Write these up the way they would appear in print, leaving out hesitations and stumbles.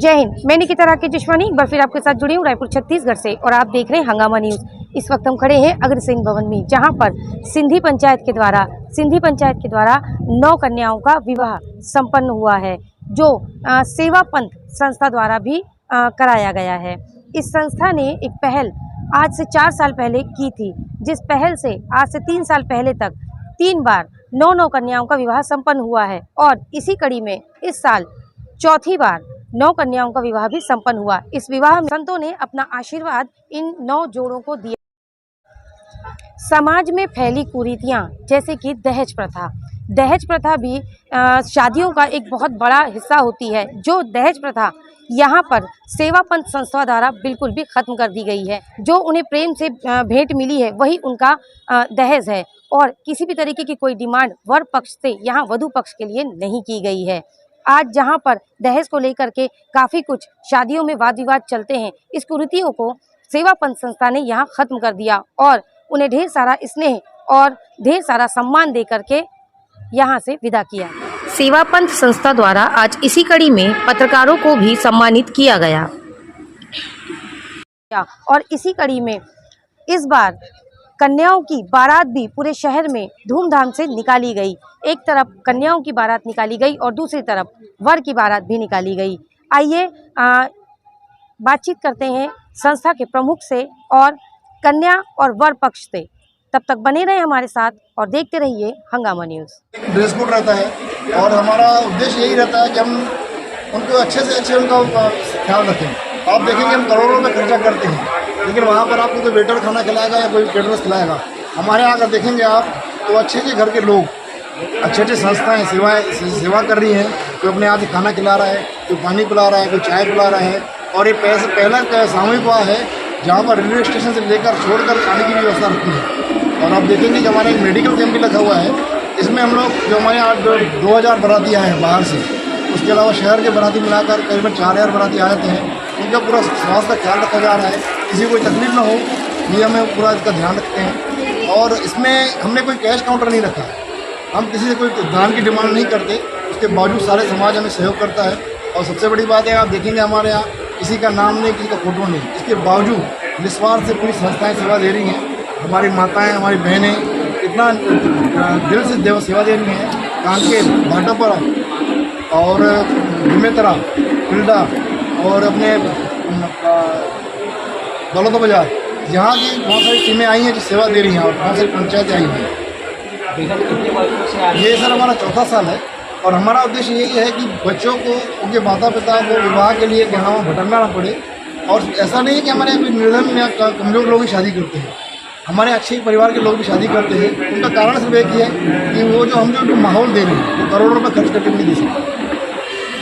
जय हिंद। मैं निकिता राकेश जिश्वानी एक बार फिर आपके साथ जुड़ी हूँ रायपुर छत्तीसगढ़ से और आप देख रहे हैं हंगामा न्यूज़। इस वक्त हम खड़े हैं अग्रसेन भवन में, जहां पर सिंधी पंचायत के द्वारा 9 कन्याओं का विवाह संपन्न हुआ है, जो सेवा पंथ संस्था द्वारा भी कराया गया है। इस संस्था ने एक पहल आज से 4 साल पहले की थी, जिस पहल से आज से 3 साल पहले तक 3 बार 9 कन्याओं का विवाह संपन्न हुआ है और इसी कड़ी में इस साल चौथी बार 9 कन्याओं का विवाह भी संपन्न हुआ। इस विवाह में संतों ने अपना आशीर्वाद इन 9 जोड़ों को दिया। समाज में फैली कुरीतियां जैसे कि दहेज प्रथा भी शादियों का एक बहुत बड़ा हिस्सा होती है, जो दहेज प्रथा यहाँ पर सेवा पंथ संस्था द्वारा बिल्कुल भी खत्म कर दी गई है। जो उन्हें प्रेम से भेंट मिली है वही उनका दहेज है और किसी भी तरीके की कोई डिमांड वर पक्ष से यहाँ वधु पक्ष के लिए नहीं की गई है। आज जहाँ पर दहेज को लेकर के काफ़ी कुछ शादियों में वाद विवाद चलते हैं, इस कुरीतियों को सेवा पंथ संस्था ने यहाँ खत्म कर दिया और उन्हें ढेर सारा स्नेह और ढेर सारा सम्मान दे करके यहाँ से विदा किया। सेवा पंथ संस्था द्वारा आज इसी कड़ी में पत्रकारों को भी सम्मानित किया गया और इसी कड़ी में इस बार कन्याओं की बारात भी पूरे शहर में धूमधाम से निकाली गई। एक तरफ कन्याओं की बारात निकाली गई और दूसरी तरफ वर की बारात भी निकाली गई। आइए बातचीत करते हैं संस्था के प्रमुख से और कन्या और वर पक्ष से। तब तक बने रहे हमारे साथ और देखते रहिए हंगामा न्यूज़। ड्रेस कोड रहता है और हमारा उद्देश्य यही रहता है कि हम उनको अच्छे से अच्छे उनका ख्याल रखें। आप देखेंगे हम करोड़ों में खर्चा करते हैं, लेकिन वहाँ पर आपको कोई वेटर खाना खिलाएगा या कोई केटरर्स खिलाएगा। हमारे यहाँ अगर देखेंगे आप तो अच्छे अच्छे घर के लोग, अच्छे अच्छे संस्थाएँ सेवा कर रही हैं। कोई अपने हाथ से खाना खिला रहा है, कोई पानी पिला रहा है, कोई चाय पिला रहा है। और ये पहला सामूहिक विवाह है जहाँ पर रेलवे स्टेशन से लेकर छोड़कर खाने की भी व्यवस्था रखी है। और आप देखेंगे कि हमारा एक मेडिकल कैंप भी लगा हुआ है। इसमें हम लोग जो हमारे यहाँ 2000 बाराती आए हैं बाहर से, उसके अलावा शहर के बाराती मिलाकर करीबन 4000 बाराती आ जाते हैं। उनका पूरा स्वास्थ्य का ख्याल रखा जा रहा है, किसी को कोई तकलीफ ना हो, ये हमें पूरा इसका ध्यान रखते हैं। और इसमें हमने कोई कैश काउंटर नहीं रखा, हम किसी से कोई दान की डिमांड नहीं करते। उसके बावजूद सारे समाज हमें सहयोग करता है। और सबसे बड़ी बात है, आप देखेंगे हमारे यहाँ किसी का नाम नहीं, किसी का फोटो नहीं, इसके बावजूद निस्वार्थ से पूरी संस्थाएं सेवा दे रही हैं। हमारी माताएं, हमारी बहनें इतना दिल से सेवा दे रही हैं। कांके, भाटापरा और बेमेतरा, पिल्डा और अपने दौलत बाजार, यहाँ की बहुत सारी टीमें आई हैं जो सेवा दे रही हैं और बहुत सारी पंचायतें आई हैं। ये सर हमारा चौथा साल है और हमारा उद्देश्य यही है कि बच्चों को, उनके माता पिता को विवाह के लिए यहाँ भटकना ना पड़े। और ऐसा नहीं है कि हमारे यहाँ निर्धन या कमजोर लोग ही शादी करते हैं, हमारे अच्छे परिवार के लोग भी शादी करते हैं। उनका कारण सिर्फ एक ही है कि वो जो हम जो माहौल दे रहे हैं वो करोड़ों रुपये खर्च करके नहीं दे सकते।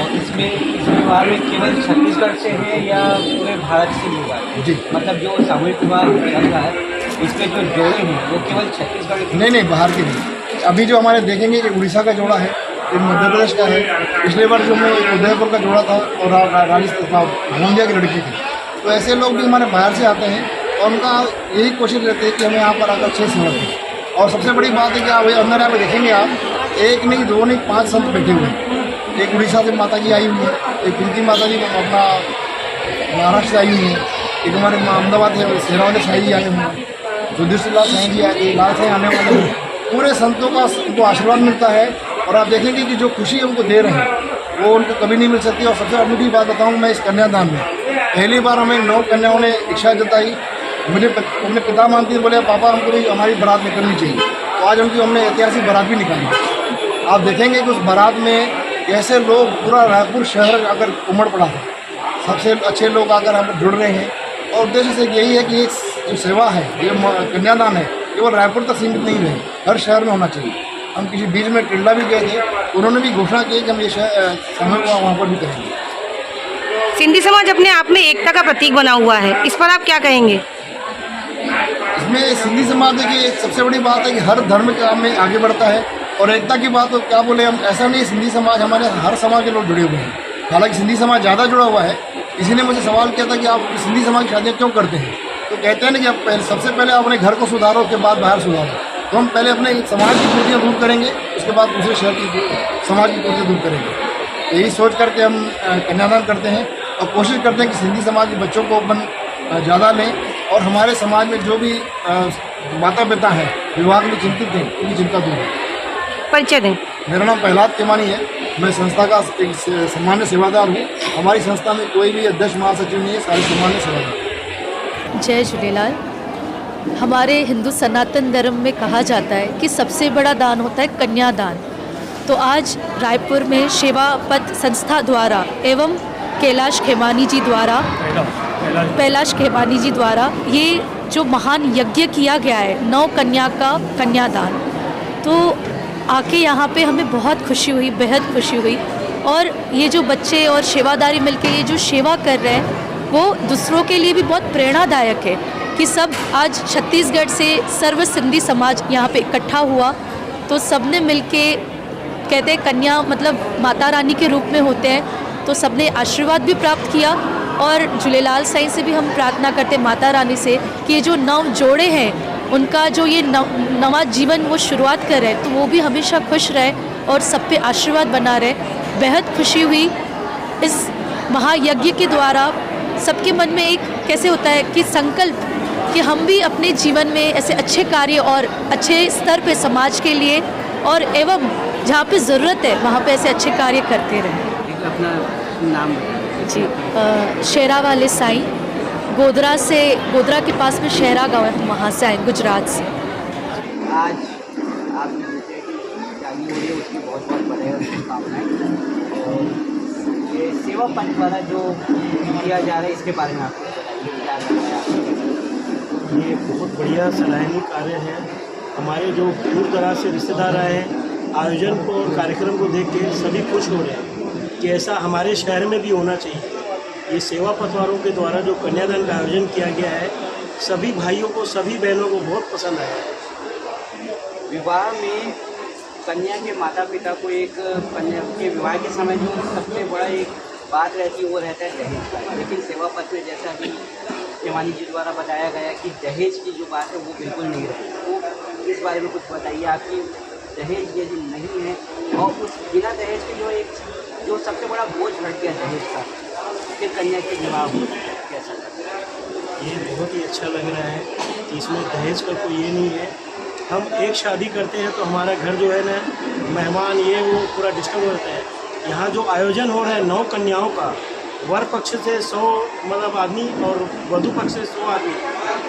और इसमें इस विवाह में केवल छत्तीसगढ़ से है या पूरे भारत से विवाह है? जी, मतलब जो सामूहिक विवाह चल रहा है इसके जो जोड़े हैं वो केवल छत्तीसगढ़? नहीं, बाहर के नहीं। अभी जो हमारे देखेंगे कि उड़ीसा का जोड़ा है, एक मध्य प्रदेश का है। पिछले बार जो में उदयपुर का जोड़ा था और राजस्थान गोंदिया की लड़की थी। तो ऐसे लोग भी हमारे बाहर से आते हैं और उनका यही कोशिश रहती है कि हमें यहाँ पर आकर अच्छे सेवा दें। और सबसे बड़ी बात है कि आप अंदर यहाँ पर देखेंगे आप, एक नहीं, दो नहीं, 5 संत बैठे हुए हैं। एक उड़ीसा से माता जी आई हुई है, एक कुंती माता जी अपना महाराष्ट्र से आई हुई है, एक हमारे अहमदाबाद से शेरावाली साई जी आए हुए हैं, रुद्रशिला साई जी आए, लाल साई आने वाले हैं। पूरे संतों का उनको आशीर्वाद मिलता है और आप देखेंगे कि जो खुशी उनको दे रहे हैं वो उनको कभी नहीं मिल सकती। और सबसे अनूठी बात बताऊँ मैं, इस कन्यादान में पहली बार हमें 9 कन्याओं ने इच्छा जताई। मुझे अपने पिता मानती है, बोले पापा हमको भी हमारी बारात निकलनी चाहिए। तो आज उनकी हमने ऐतिहासिक बारात भी निकाली। आप देखेंगे कि उस बारात में कैसे लोग, पूरा रायपुर शहर अगर उमड़ पड़ा है, सबसे अच्छे लोग आकर हम जुड़ रहे हैं। और उद्देश्य से यही है कि ये जो सेवा है, ये कन्यादान है, केवल रायपुर तक सीमित नहीं रहे, हर शहर में होना चाहिए। हम किसी बीच में टिल्डा भी गए थे, उन्होंने भी घोषणा की कि हम ये समय वहाँ पर भी करेंगे। सिंधी समाज अपने आप में एकता का प्रतीक बना हुआ है, इस पर आप क्या कहेंगे? इसमें सिंधी समाज देखिए, सबसे बड़ी बात है कि हर धर्म के काम में आगे बढ़ता है। और एकता की बात तो क्या बोले हम, ऐसा नहीं, सिंधी समाज हमारे हर समाज के लोग जुड़े हुए हैं। हालांकि सिंधी समाज ज़्यादा जुड़ा हुआ है। किसी ने मुझे सवाल किया था कि आप सिंधी समाज की शादियाँ क्यों करते हैं, तो कहते हैं ना कि सबसे पहले आप अपने घर को सुधारो, उसके बाद बाहर सुधारो। तो हम पहले अपने समाज की त्रुटियाँ दूर करेंगे, उसके बाद दूसरे शहर की समाज की त्रुटियाँ दूर करेंगे। यही सोच करके हम कन्यादान करते हैं। और कोशिश करते हैं कि सिंधी समाज के बच्चों को अपन ज़्यादा लें, और हमारे समाज में जो भी माता पिता हैं विवाह के लिए चिंतित हैं उनकी चिंता दूर है। परिचय दें। मेरा नाम प्रहलाद केमानी है, मैं संस्था का एक सामान्य सेवादार हूँ। हमारी संस्था में कोई भी अध्यक्ष महासचिव नहीं है, सारे सामान्य सेवादार। जय झूलेलाल। हमारे हिंदू सनातन धर्म में कहा जाता है कि सबसे बड़ा दान होता है कन्यादान। तो आज रायपुर में सेवा पथ संस्था द्वारा एवं कैलाश खेमानी जी द्वारा ये जो महान यज्ञ किया गया है 9 कन्या का कन्यादान, तो आके यहाँ पे हमें बहुत खुशी हुई, बेहद खुशी हुई। और ये जो बच्चे और सेवादारी मिलके ये जो सेवा कर रहे हैं वो दूसरों के लिए भी बहुत प्रेरणादायक है कि सब आज छत्तीसगढ़ से सर्व सिंधी समाज यहाँ पे इकट्ठा हुआ, तो सबने मिलके कहते हैं कन्या मतलब माता रानी के रूप में होते हैं, तो सबने आशीर्वाद भी प्राप्त किया। और झूलेलाल साईं से भी हम प्रार्थना करते माता रानी से कि ये जो 9 जोड़े हैं उनका जो ये नवा जीवन वो शुरुआत कर रहे हैं, तो वो भी हमेशा खुश रहे और सब पे आशीर्वाद बना रहे। बेहद खुशी हुई इस महायज्ञ के द्वारा। सबके मन में एक कैसे होता है कि संकल्प कि हम भी अपने जीवन में ऐसे अच्छे कार्य और अच्छे स्तर पे समाज के लिए और एवं जहाँ पे ज़रूरत है वहाँ पे ऐसे अच्छे कार्य करते रहें। अपना नाम जी, शेरा वाले साईं, गोधरा के पास में शेरा गाँव है, वहाँ से आए गुजरात से। आज आपने जैसे कि शादी हो रही है उसकी बहुत बहुत बधाई शुभकामनाएं। और ये सेवा पथ द्वारा जो किया जा रहा है इसके बारे में आपको बताइए, क्या करना है आपको? ये बहुत बढ़िया सराहनीय कार्य है। हमारे जो दूर दराज से रिश्तेदार आए हैं, आयोजन को और कार्यक्रम को देख के सभी खुश हो रहे हैं कि ऐसा हमारे शहर में भी होना चाहिए। ये सेवा पथवारों के द्वारा जो कन्यादान का आयोजन किया गया है, सभी भाइयों को, सभी बहनों को बहुत पसंद आया है। विवाह में कन्या के माता पिता को एक कन्या के विवाह के समय जो सबसे बड़ा एक बात रहती है वो रहता है दहेज का। लेकिन सेवा पथ में जैसा कि केमानी जी द्वारा बताया गया कि दहेज की जो बात है वो बिल्कुल नहीं रहती, तो इस बारे में कुछ बताइए। आपकी दहेज ये नहीं है और उस बिना दहेज के जो सबसे बड़ा बोझ हट गया दहेज का, फिर कन्या के विवाह हो कैसा लगता है? ये बहुत ही अच्छा लग रहा है कि इसमें दहेज का कोई ये नहीं है। हम एक शादी करते हैं तो हमारा घर जो है ना, मेहमान ये वो पूरा डिस्टर्ब होता है। यहाँ जो आयोजन हो रहा है 9 कन्याओं का, वर पक्ष से 100 मतलब आदमी और वधु पक्ष से 100 आदमी,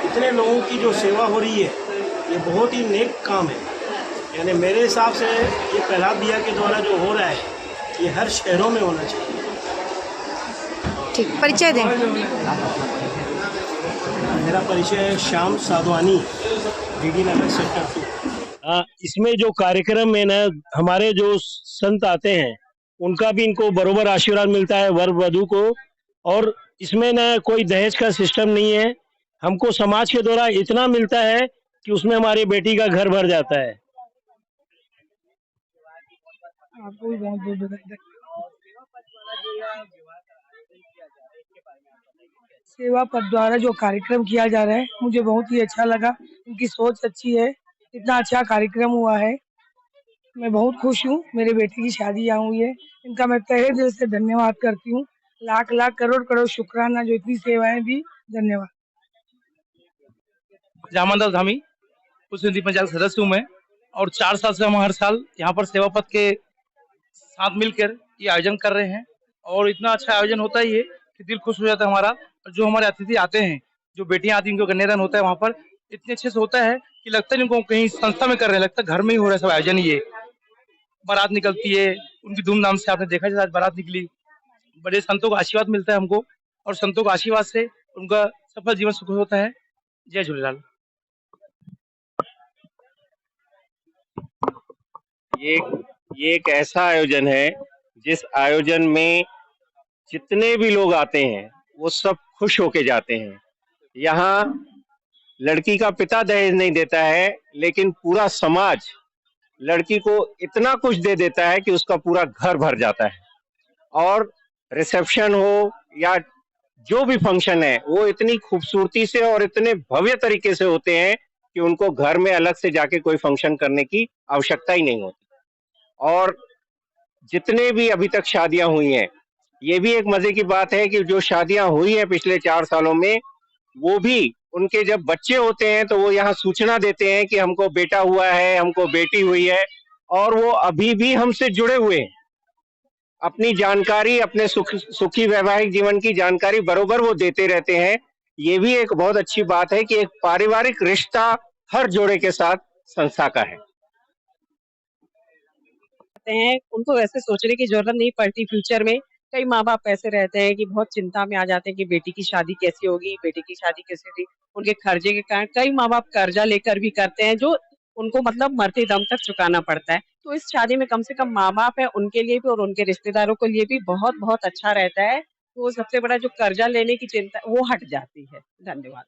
इतने लोगों की जो सेवा हो रही है ये बहुत ही नेक काम है। यानी मेरे हिसाब से ये प्रहलाद भैया के द्वारा जो हो रहा है ये हर शहरों में होना चाहिए। ठीक, परिचय दें। मेरा परिचय है श्याम साधवानी, डीडी नगर सेक्टर 2। इसमें जो कार्यक्रम में ना हमारे जो संत आते हैं उनका भी इनको बरोबर आशीर्वाद मिलता है वर वधु को। और इसमें ना कोई दहेज का सिस्टम नहीं है। हमको समाज के द्वारा इतना मिलता है कि उसमें हमारी बेटी का घर भर जाता है। आपको भी बहुत बहुत बधाई। सेवा पथ द्वारा जो कार्यक्रम किया जा रहा है मुझे बहुत ही अच्छा लगा। उनकी सोच अच्छी है, इतना अच्छा कार्यक्रम हुआ है, मैं बहुत खुश हूँ। मेरे बेटे की शादी यहाँ हुई है, इनका मैं तहे दिल से धन्यवाद करती हूँ। लाख लाख करोड़ करोड़ शुक्राना जो इतनी सेवाएं दी, धन्यवाद। जामनदास धामी कुछ सिंधी पंचायत सदस्य हूँ मैं, और 4 साल से हम हर साल यहाँ पर सेवा पथ के साथ मिलकर ये आयोजन कर रहे हैं। और इतना अच्छा आयोजन होता ही है कि दिल खुश हो जाता है हमारा। जो हमारे अतिथि आते हैं, जो बेटियां आती हैं, उनको कन्यादान होता है वहाँ पर इतने अच्छे से होता है कि लगता नहीं उनको कहीं संस्था में कर रहे हैं, लगता है घर में ही हो रहा है सब आयोजन। ये बारात निकलती है उनकी धूमधाम से, आपने देखा जैसे आज बारात निकली, बड़े संतों का आशीर्वाद मिलता है हमको, और संतों का आशीर्वाद से उनका सफल जीवन सुख होता है। जय झूलेलाल। ये एक ऐसा आयोजन है जिस आयोजन में जितने भी लोग आते हैं वो सब खुश होके जाते हैं। यहाँ लड़की का पिता दहेज नहीं देता है, लेकिन पूरा समाज लड़की को इतना कुछ दे देता है कि उसका पूरा घर भर जाता है। और रिसेप्शन हो या जो भी फंक्शन है वो इतनी खूबसूरती से और इतने भव्य तरीके से होते हैं कि उनको घर में अलग से जाके कोई फंक्शन करने की आवश्यकता ही नहीं होती। और जितने भी अभी तक शादियां हुई हैं ये भी एक मजे की बात है कि जो शादियां हुई हैं पिछले 4 सालों में, वो भी उनके जब बच्चे होते हैं तो वो यहाँ सूचना देते हैं कि हमको बेटा हुआ है, हमको बेटी हुई है, और वो अभी भी हमसे जुड़े हुए हैं। अपनी जानकारी, अपने सुखी वैवाहिक जीवन की जानकारी बरोबर वो देते रहते हैं। ये भी एक बहुत अच्छी बात है कि एक पारिवारिक रिश्ता हर जोड़े के साथ संस्था का है। हैं उनको वैसे सोचने की जरूरत नहीं पड़ती फ्यूचर में। कई माँ बाप ऐसे रहते हैं कि बहुत चिंता में आ जाते हैं कि बेटी की शादी कैसी होगी, बेटी की शादी कैसी होगी। उनके खर्चे के कारण कई माँ बाप कर्जा लेकर भी करते हैं, जो उनको मतलब मरते दम तक चुकाना पड़ता है। तो इस शादी में कम से कम माँ बाप है उनके लिए भी और उनके रिश्तेदारों के लिए भी बहुत बहुत अच्छा रहता है। तो सबसे बड़ा जो कर्जा लेने की चिंता वो हट जाती है। धन्यवाद।